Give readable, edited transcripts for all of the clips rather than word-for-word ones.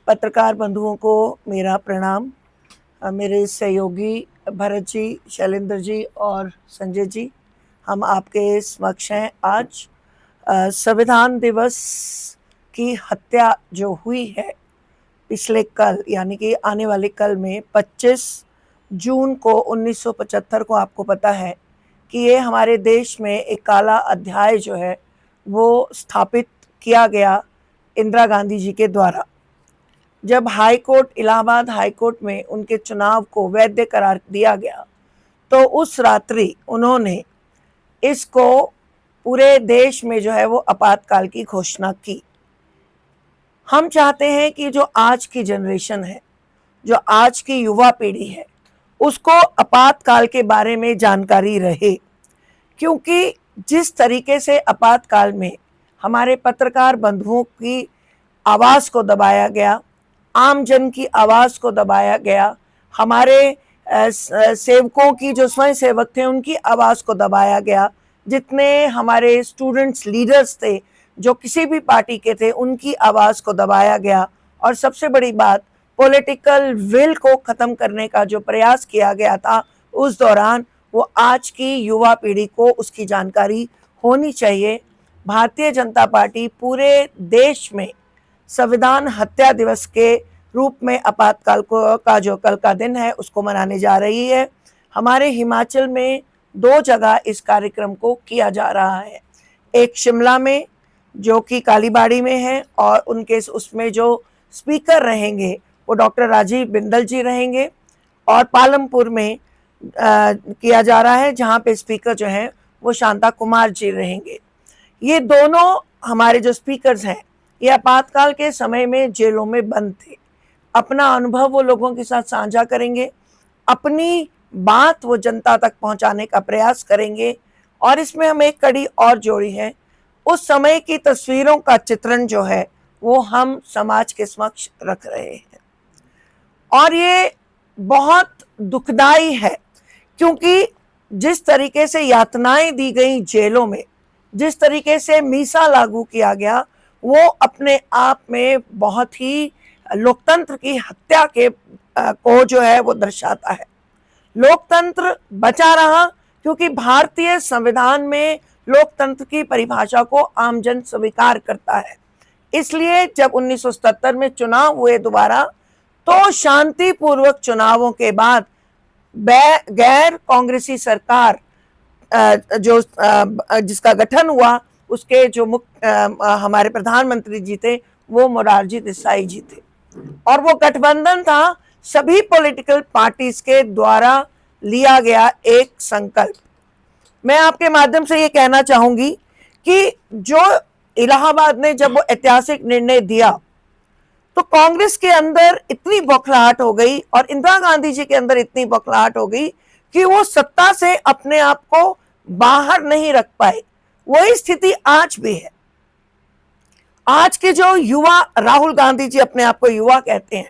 पत्रकार बंधुओं को मेरा प्रणाम। मेरे सहयोगी भरत जी, शैलेंद्र जी और संजय जी, हम आपके समक्ष हैं आज। संविधान दिवस की हत्या जो हुई है पिछले कल, यानी कि आने वाले कल में 25 जून को 1975 को, आपको पता है कि ये हमारे देश में एक काला अध्याय जो है वो स्थापित किया गया इंदिरा गांधी जी के द्वारा। जब high court, Allahabad high court में उनके चुनाव को वैध करार दिया गया तो उस रात्रि उन्होंने इसको पूरे देश में जो है वो आपातकाल की घोषणा की। हम चाहते हैं कि जो आज की जनरेशन है, जो आज की युवा पीढ़ी है, उसको आपातकाल के बारे में जानकारी रहे, क्योंकि जिस तरीके से आपातकाल में हमारे पत्रकार बंधुओं की आवाज़ को दबाया गया, आम जन की आवाज़ को दबाया गया, हमारे सेवकों की, जो स्वयं सेवक थे, उनकी आवाज़ को दबाया गया, जितने हमारे स्टूडेंट्स लीडर्स थे जो किसी भी पार्टी के थे, उनकी आवाज़ को दबाया गया, और सबसे बड़ी बात, पॉलिटिकल विल को ख़त्म करने का जो प्रयास किया गया था उस दौरान, वो आज की युवा पीढ़ी को उसकी जानकारी होनी चाहिए। भारतीय जनता पार्टी पूरे देश में संविधान हत्या दिवस के रूप में आपातकाल का जो कल का दिन है उसको मनाने जा रही है। हमारे हिमाचल में 2 जगह इस कार्यक्रम को किया जा रहा है, एक शिमला में जो कि कालीबाड़ी में है, और उनके उसमें जो स्पीकर रहेंगे वो डॉक्टर राजीव बिंदल जी रहेंगे, और पालमपुर में किया जा रहा है जहाँ पे स्पीकर जो हैं वो शांता कुमार जी रहेंगे। ये दोनों हमारे जो स्पीकर्स हैं ये आपातकाल के समय में जेलों में बंद थे। अपना अनुभव वो लोगों के साथ साझा करेंगे, अपनी बात वो जनता तक पहुंचाने का प्रयास करेंगे, और इसमें हम एक कड़ी और जोड़ी है, उस समय की तस्वीरों का चित्रण जो है वो हम समाज के समक्ष रख रहे हैं। और ये बहुत दुखदाई है, क्योंकि जिस तरीके से यातनाएं दी गई जेलों में, जिस तरीके से मीसा लागू किया गया, वो अपने आप में बहुत ही लोकतंत्र की हत्या के को जो है वो दर्शाता है। लोकतंत्र बचा रहा क्योंकि भारतीय संविधान में लोकतंत्र की परिभाषा को आमजन स्वीकार करता है। इसलिए जब 1977 में चुनाव हुए दोबारा, तो शांतिपूर्वक चुनावों के बाद गैर कांग्रेसी सरकार जो जिसका गठन हुआ, उसके जो हमारे प्रधानमंत्री जी थे वो मोरारजी देसाई जी थे, और वो गठबंधन था सभी पॉलिटिकल पार्टीज के द्वारा लिया गया एक संकल्प। मैं आपके माध्यम से ये कहना चाहूंगी कि जो इलाहाबाद ने जब वो ऐतिहासिक निर्णय दिया, तो कांग्रेस के अंदर इतनी बौखलाहट हो गई और इंदिरा गांधी जी के अंदर इतनी बौखलाहट हो गई कि वो सत्ता से अपने आप को बाहर नहीं रख पाए। वही स्थिति आज भी है। आज के जो युवा, राहुल गांधी जी अपने आप को युवा कहते हैं,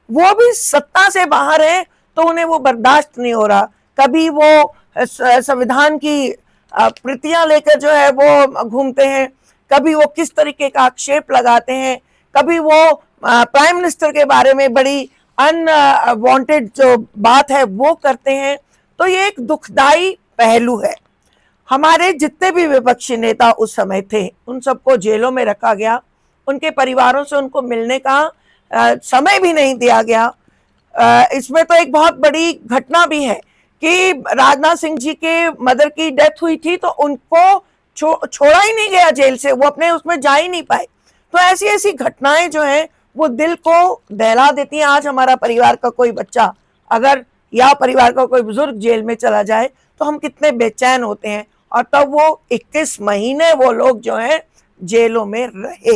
वो भी सत्ता से बाहर है, तो उन्हें वो बर्दाश्त नहीं हो रहा। कभी वो संविधान की प्रतियां लेकर जो है वो घूमते हैं, कभी वो किस तरीके का आक्षेप लगाते हैं, कभी वो प्राइम मिनिस्टर के बारे में बड़ी अनवांटेड जो बात है वो करते हैं। तो ये एक दुखदाई पहलू है। हमारे जितने भी विपक्षी नेता उस समय थे, उन सबको जेलों में रखा गया, उनके परिवारों से उनको मिलने का समय भी नहीं दिया गया। इसमें तो एक बहुत बड़ी घटना भी है कि राजनाथ सिंह जी के मदर की डेथ हुई थी, तो उनको छोड़ा ही नहीं गया जेल से, वो अपने उसमें जा ही नहीं पाए। तो ऐसी ऐसी घटनाएं जो हैं वो दिल को दहला देती हैं। आज हमारा परिवार का कोई बच्चा अगर, या परिवार का कोई बुजुर्ग जेल में चला जाए तो हम कितने बेचैन होते हैं, और तब वो 21 महीने वो लोग जो हैं जेलों में रहे।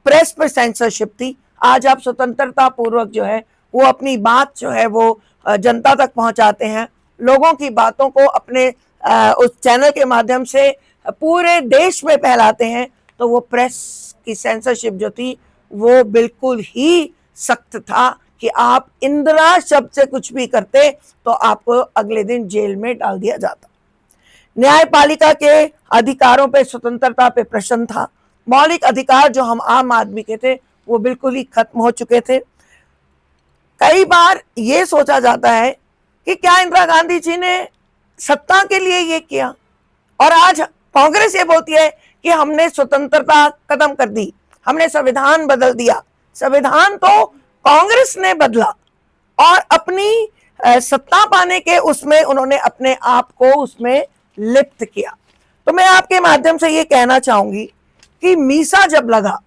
प्रेस पर सेंसरशिप थी। आज आप स्वतंत्रता पूर्वक जो है वो अपनी बात जो है वो जनता तक पहुंचाते हैं, लोगों की बातों को अपने उस चैनल के माध्यम से पूरे देश में फैलाते हैं। तो वो प्रेस की सेंसरशिप जो थी वो बिल्कुल ही सख्त था कि आप इंदिरा शब्द से कुछ भी करते तो आपको अगले दिन जेल में डाल दिया जाता। न्यायपालिका के अधिकारों पे, स्वतंत्रता पे प्रश्न था। मौलिक अधिकार जो हम आम आदमी के थे वो बिल्कुल ही खत्म हो चुके थे। कई बार ये सोचा जाता है कि क्या इंदिरा गांधी जी ने सत्ता के लिए ये किया, और आज कांग्रेस ये बोलती है कि हमने स्वतंत्रता खत्म कर दी, हमने संविधान बदल दिया। संविधान तो कांग्रेस ने बदला और अपनी सत्ता पाने के उसमें उन्होंने अपने आप को उसमें लिप्त किया। तो मैं आपके माध्यम से ये कहना चाहूंगी कि मीसा जब लगा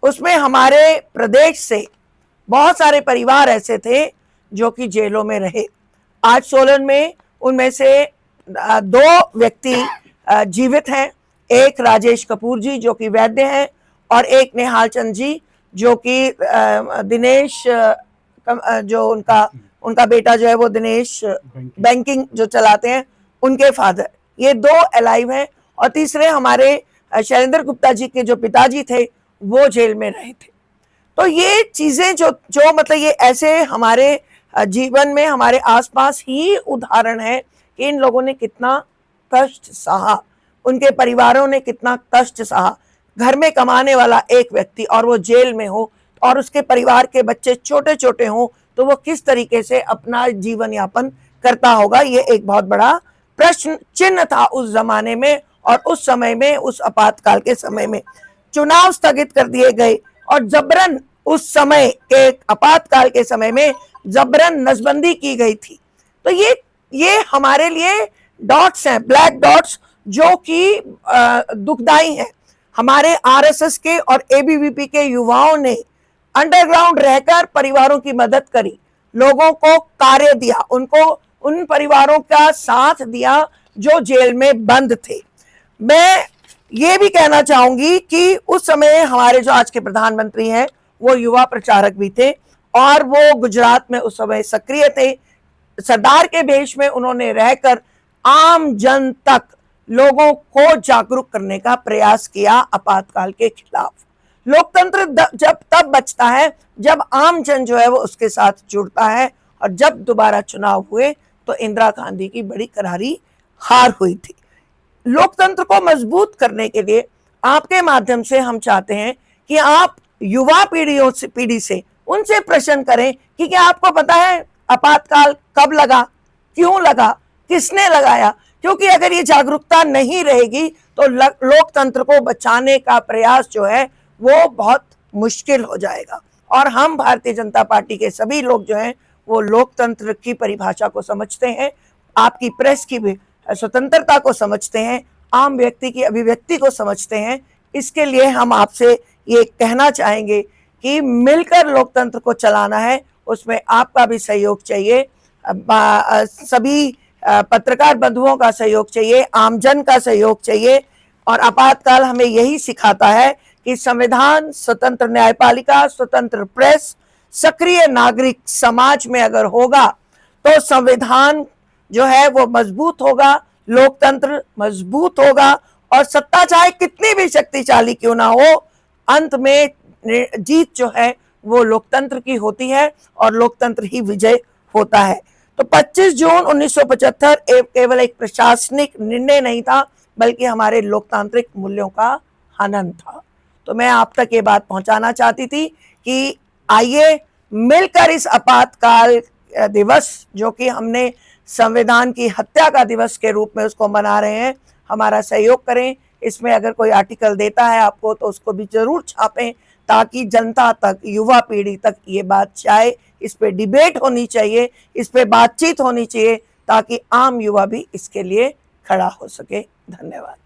उसमें हमारे प्रदेश से बहुत सारे परिवार ऐसे थे जो कि जेलों में रहे। आज सोलन में उनमें से 2 व्यक्ति जीवित हैं, एक राजेश कपूर जी जो कि वैद्य हैं और एक निहाल चंद जी जो कि दिनेश जो उनका बेटा जो है वो दिनेश बैंकिंग जो चलाते हैं उनके फादर, ये 2 अलाइव हैं। और तीसरे हमारे शैलेंद्र गुप्ता जी के जो पिताजी थे वो जेल में रहे थे। तो ये चीजें जो मतलब ये ऐसे हमारे जीवन में हमारे आसपास ही उदाहरण है कि इन लोगों ने कितना कष्ट सहा, उनके परिवारों ने कितना कष्ट सहा। घर में कमाने वाला एक व्यक्ति और वो जेल में हो और उसके परिवार के बच्चे छोटे छोटे हों तो वो किस तरीके से अपना जीवन यापन करता होगा, ये एक बहुत बड़ा प्रश्न चिन्ह था उस जमाने में। और उस समय में, उस आपातकाल के समय में चुनाव स्थगित कर दिए गए और जबरन उस समय के आपातकाल के समय में जबरन नसबंदी की गई थी। तो ये हमारे लिए डॉट्स हैं, ब्लैक डॉट्स, जो कि दुखदाई हैं। हमारे आरएसएस के और एबीवीपी के युवाओं ने अंडरग्राउंड रहकर परिवारों की मदद करी, लोगों को कार्य दिया, उनको उन परिवारों का साथ दिया जो जेल में बंद थे। मैं ये भी कहना चाहूंगी कि उस समय हमारे जो आज के प्रधानमंत्री हैं वो युवा प्रचारक भी थे और वो गुजरात में उस समय सक्रिय थे। सरदार के भेष में उन्होंने रहकर आम जन तक लोगों को जागरूक करने का प्रयास किया आपातकाल के खिलाफ। लोकतंत्र जब तब बचता है जब आम जन जो है वो उसके साथ जुड़ता है। और जब दोबारा चुनाव हुए तो इंदिरा गांधी की बड़ी करारी हार हुई थी। लोकतंत्र को मजबूत करने के लिए आपके माध्यम से हम चाहते हैं कि आप युवा पीढ़ी से उनसे प्रश्न करें कि क्या आपको पता है आपातकाल कब लगा, क्यों लगा, किसने लगाया। क्योंकि अगर ये जागरूकता नहीं रहेगी तो लोकतंत्र को बचाने का प्रयास जो है वो बहुत मुश्किल हो जाएगा। और हम भारतीय जनता पार्टी के सभी लोग जो हैं वो लोकतंत्र की परिभाषा को समझते हैं, आपकी प्रेस की भी स्वतंत्रता को समझते हैं, आम व्यक्ति की अभिव्यक्ति को समझते हैं। इसके लिए हम आपसे ये कहना चाहेंगे कि मिलकर लोकतंत्र को चलाना है, उसमें आपका भी सहयोग चाहिए, सभी पत्रकार बंधुओं का सहयोग चाहिए, आमजन का सहयोग चाहिए। और आपातकाल हमें यही सिखाता है कि संविधान, स्वतंत्र न्यायपालिका, स्वतंत्र प्रेस, सक्रिय नागरिक समाज में अगर होगा तो संविधान जो है वो मजबूत होगा, लोकतंत्र मजबूत होगा और सत्ता चाहे कितनी भी शक्तिशाली क्यों ना हो, अंत में जीत जो है वो लोकतंत्र की होती है और लोकतंत्र ही विजय होता है। तो 25 जून 1975 केवल एक प्रशासनिक निर्णय नहीं था बल्कि हमारे लोकतांत्रिक मूल्यों का हनन था। तो मैं आप तक ये बात पहुंचाना चाहती थी कि आइए मिलकर इस आपातकाल दिवस जो कि हमने संविधान की हत्या का दिवस के रूप में उसको मना रहे हैं, हमारा सहयोग करें। इसमें अगर कोई आर्टिकल देता है आपको तो उसको भी जरूर छापें ताकि जनता तक, युवा पीढ़ी तक ये बात जाए। इस पे डिबेट होनी चाहिए, इस पे बातचीत होनी चाहिए ताकि आम युवा भी इसके लिए खड़ा हो सके। धन्यवाद।